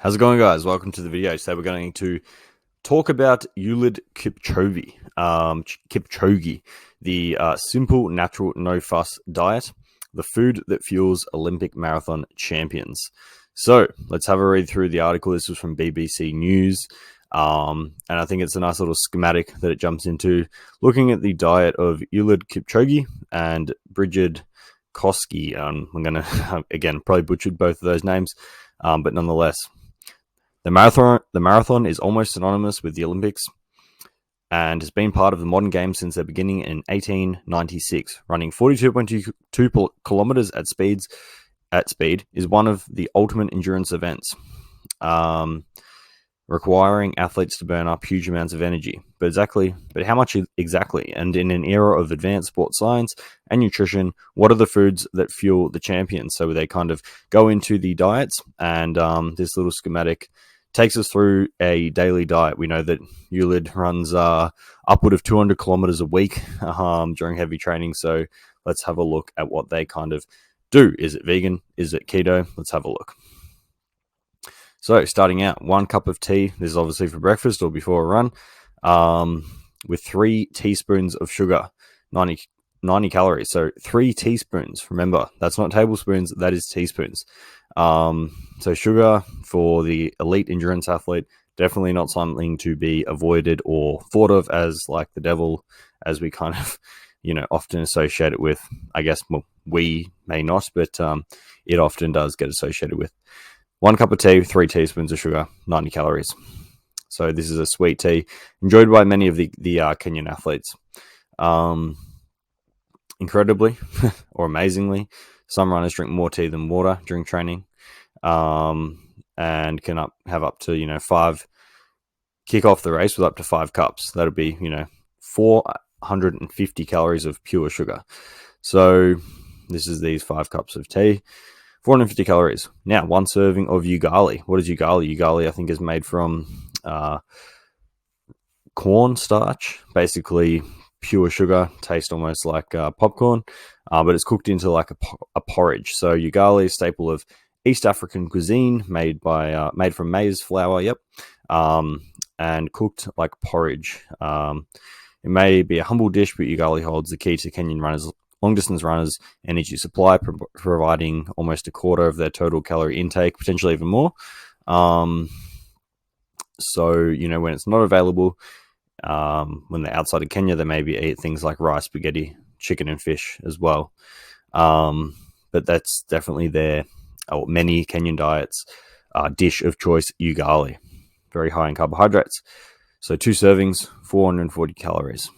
How's it going, guys? Welcome to the video. Today we're going to talk about Eliud Kipchoge. Kipchoge, the simple, natural, no-fuss diet, the food that fuels Olympic marathon champions. So let's have a read through the article. This was from BBC News, and I think it's a nice little schematic that it jumps into, looking at the diet of Eliud Kipchoge and Bridget Koski. I'm going to, again, probably butchered both of those names, but nonetheless. The marathon is almost synonymous with the Olympics and has been part of the modern game since their beginning in 1896. Running 42.2 kilometers at speed is one of the ultimate endurance events, requiring athletes to burn up huge amounts of energy. But how much exactly? And in an era of advanced sports science and nutrition, what are the foods that fuel the champions? So they kind of go into the diets, and this little schematic takes us through a daily diet. We know that Eliud runs upward of 200 kilometers a week during heavy training. So let's have a look at what they kind of do. Is it vegan? Is it keto? Let's have a look. So starting out, 1 cup of tea. This is obviously for breakfast or before a run, with 3 teaspoons of sugar, 90 calories. So 3 teaspoons. Remember, that's not tablespoons, that is teaspoons. So sugar for the elite endurance athlete, definitely not something to be avoided or thought of as like the devil, as we kind of, often associate it with. I guess we may not, but it often does get associated with. 1 cup of tea, 3 teaspoons of sugar, 90 calories. So this is a sweet tea enjoyed by many of the Kenyan athletes. Incredibly or amazingly, some runners drink more tea than water during training, and can have up to 5, kick off the race with up to 5 cups. That'll be 450 calories of pure sugar. So this is these 5 cups of tea, 450 calories. Now, 1 serving of ugali. What is ugali? Ugali, I think, is made from corn starch, basically pure sugar, taste almost like popcorn, but it's cooked into like a porridge. So ugali is a staple of East African cuisine, made from maize flour. And cooked like porridge. It may be a humble dish, but ugali holds the key to Kenyan runners, long-distance runners' energy supply, providing almost a quarter of their total calorie intake, potentially even more. So, when it's not available, when they're outside of Kenya, they maybe eat things like rice, spaghetti, chicken, and fish as well. But that's definitely many Kenyan diets dish of choice, ugali. Very high in carbohydrates. So 2 servings, 440 calories.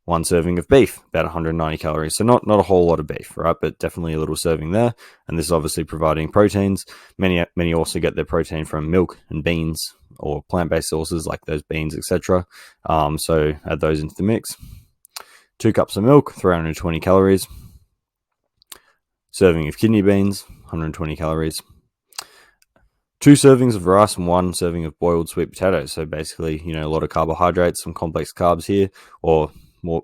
1 serving of beef, about 190 calories. So not a whole lot of beef, right? But definitely a little serving there. And this is obviously providing proteins. Many also get their protein from milk and beans or plant-based sources like those beans, etc. So add those into the mix. 2 cups of milk, 320 calories. Serving of kidney beans, 120 calories. 2 servings of rice and 1 serving of boiled sweet potatoes. So basically, a lot of carbohydrates, some complex carbs here, or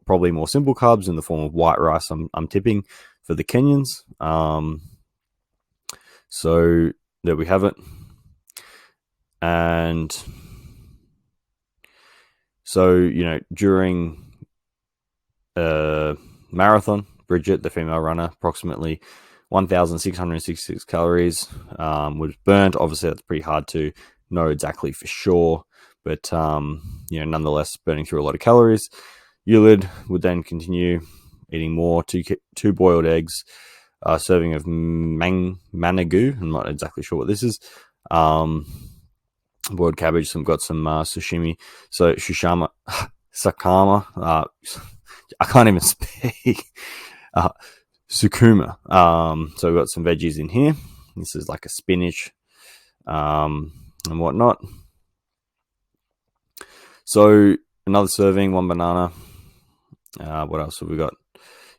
probably more simple carbs in the form of white rice. I'm tipping for the Kenyans. So there we have it. And so, during a marathon, Bridget, the female runner, approximately 1,666 calories was burnt. Obviously, that's pretty hard to know exactly for sure, but nonetheless, burning through a lot of calories. Eliud would then continue eating more, 2 boiled eggs, serving of managu. I'm not exactly sure what this is. Boiled cabbage. Got some sashimi. So sakama. I can't even speak. Sukuma. So we've got some veggies in here. This is like a spinach and whatnot. So another serving, 1 banana. What else have we got?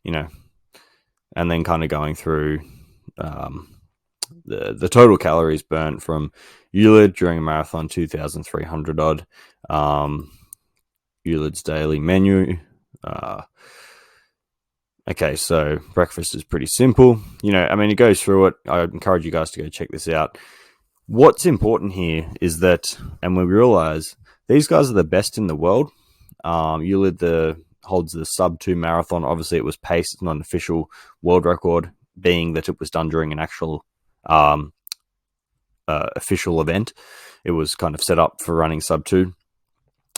And then kind of going through the total calories burnt from Eliud during a marathon, 2,300 odd. Eliud's daily menu. Okay, so breakfast is pretty simple. It goes through it. I encourage you guys to go check this out. What's important here is that, and we realize these guys are the best in the world. Eliud holds the sub 2 marathon. Obviously, it was paced. It's not an official world record, being that it was done during an actual um, official event. It was kind of set up for running sub 2,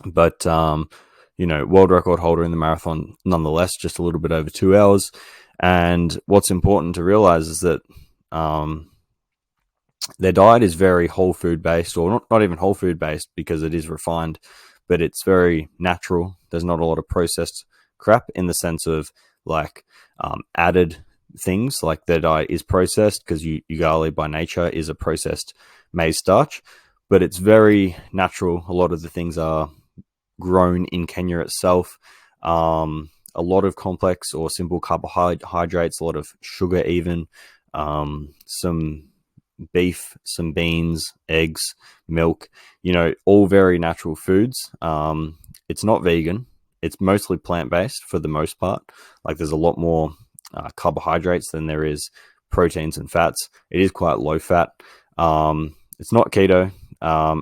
but world record holder in the marathon nonetheless, just a little bit over 2 hours. And what's important to realize is that their diet is very whole food based, or not even whole food based because it is refined, but it's very natural. There's not a lot of processed crap in the sense of like added things. Like their diet is processed because ugali by nature is a processed maize starch, but it's very natural. A lot of the things are grown in Kenya itself. A lot of complex or simple carbohydrates, a lot of sugar, even some beef, some beans, eggs, milk, all very natural foods. It's not vegan. It's mostly plant-based for the most part. Like there's a lot more carbohydrates than there is proteins and fats. It is quite low fat. It's not keto.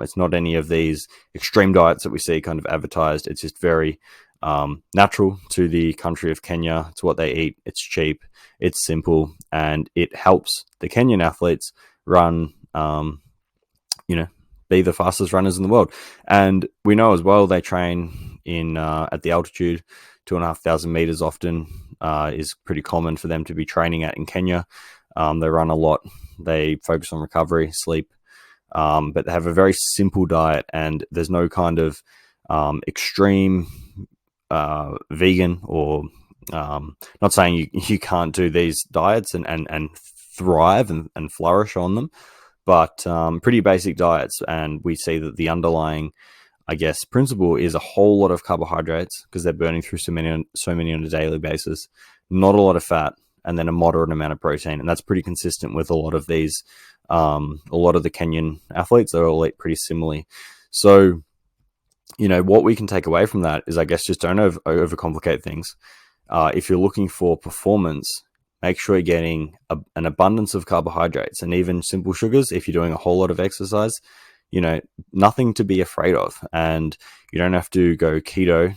It's not any of these extreme diets that we see kind of advertised. It's just very natural to the country of Kenya. It's what they eat. It's cheap. It's simple, and it helps the Kenyan athletes run, be the fastest runners in the world. And we know as well they train in at the altitude, 2,500 meters often is pretty common for them to be training at in Kenya. They run a lot. They focus on recovery, sleep, but they have a very simple diet, and there's no kind of extreme vegan or not saying you can't do these diets and thrive and flourish on them, but pretty basic diets. And we see that the underlying, I guess, principle is a whole lot of carbohydrates because they're burning through so many on a daily basis, not a lot of fat, and then a moderate amount of protein. And that's pretty consistent with a lot of these, a lot of the Kenyan athletes. They all eat pretty similarly. So, what we can take away from that is, I guess, just don't overcomplicate things. If you're looking for performance, make sure you're getting an abundance of carbohydrates and even simple sugars. If you're doing a whole lot of exercise, nothing to be afraid of. And you don't have to go keto.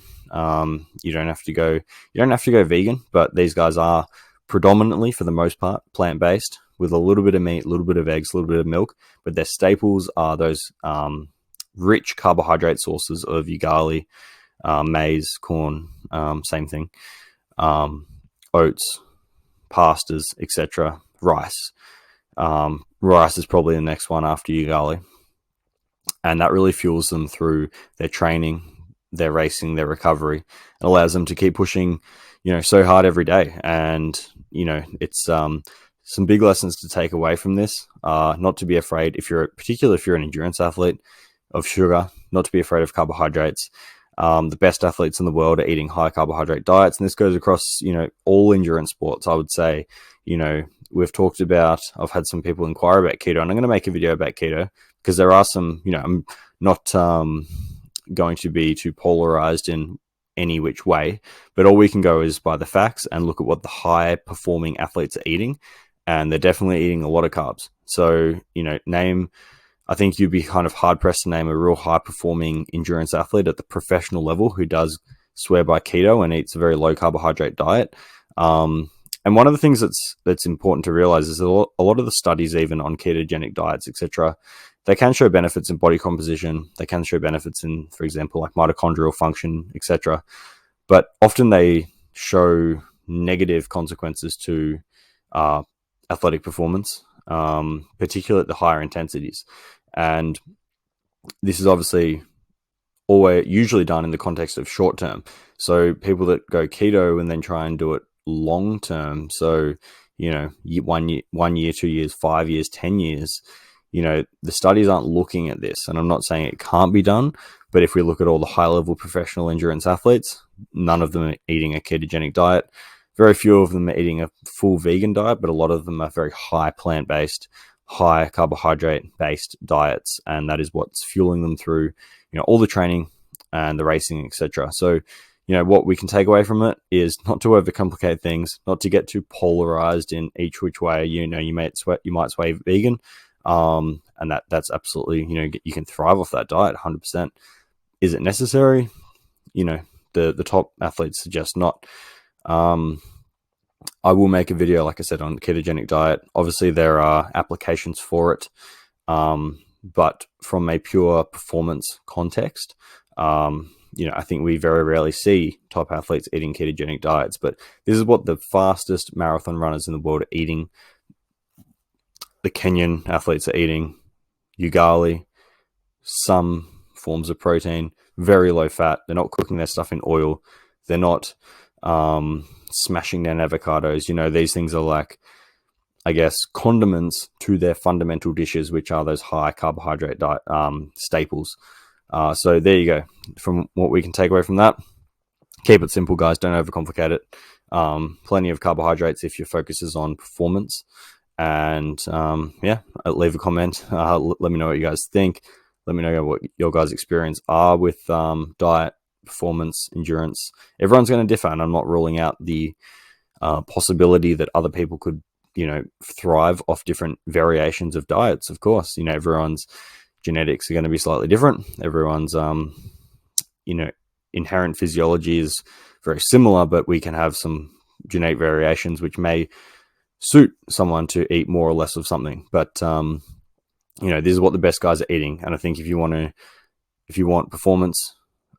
You don't have to go vegan, but these guys are predominantly, for the most part, plant-based with a little bit of meat, a little bit of eggs, a little bit of milk, but their staples are those rich carbohydrate sources of ugali, maize, corn, same thing, oats, pastas, etc. Rice. Rice is probably the next one after ugali, and that really fuels them through their training, their racing, their recovery, and allows them to keep pushing, so hard every day. And it's some big lessons to take away from this. Not to be afraid, particularly if you're an endurance athlete, of sugar. Not to be afraid of carbohydrates. The best athletes in the world are eating high carbohydrate diets, and this goes across, all endurance sports. I would say, we've talked about, I've had some people inquire about keto, and I'm going to make a video about keto because there are some, I'm not going to be too polarized in any which way, but all we can go is by the facts and look at what the high performing athletes are eating, and they're definitely eating a lot of carbs. So, I think you'd be kind of hard pressed to name a real high performing endurance athlete at the professional level who does swear by keto and eats a very low carbohydrate diet. And one of the things that's important to realize is a lot of the studies, even on ketogenic diets, etc., they can show benefits in body composition. They can show benefits in, for example, like mitochondrial function, etc. But often they show negative consequences to athletic performance, particularly at the higher intensities. And this is obviously always usually done in the context of short term. So people that go keto and then try and do it long term, so 1 year, 2 years, 5 years, 10 years, the studies aren't looking at this. And I'm not saying it can't be done, but if we look at all the high level professional endurance athletes, none of them are eating a ketogenic diet. Very few of them are eating a full vegan diet, but a lot of them are very high plant-based, high carbohydrate-based diets, and that is what's fueling them through, all the training and the racing, etc. So, what we can take away from it is not to overcomplicate things, not to get too polarized in each which way. You might sway vegan, and that's absolutely, you can thrive off that diet 100%. Is it necessary? The top athletes suggest not. I will make a video, like I said, on ketogenic diet. Obviously, there are applications for it, but from a pure performance context, I think we very rarely see top athletes eating ketogenic diets. But this is what the fastest marathon runners in the world are eating. The Kenyan athletes are eating ugali, some forms of protein, very low fat. They're not cooking their stuff in oil. They're not smashing down avocados. These things are like, I guess, condiments to their fundamental dishes, which are those high carbohydrate diet staples. So there you go. From what we can take away from that, keep it simple, guys. Don't overcomplicate it. Plenty of carbohydrates if your focus is on performance. And leave a comment. Let me know what you guys think. Let me know what your guys' experience are with diet, performance, endurance. Everyone's going to differ, and I'm not ruling out the possibility that other people could, thrive off different variations of diets. Of course, everyone's genetics are going to be slightly different. Everyone's, inherent physiology is very similar, but we can have some genetic variations which may suit someone to eat more or less of something. But this is what the best guys are eating, and I think if you want performance,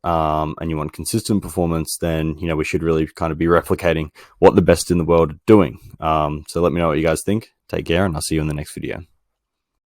and you want consistent performance, then we should really kind of be replicating what the best in the world are doing. So let me know what you guys think. Take care, and I'll see you in the next video.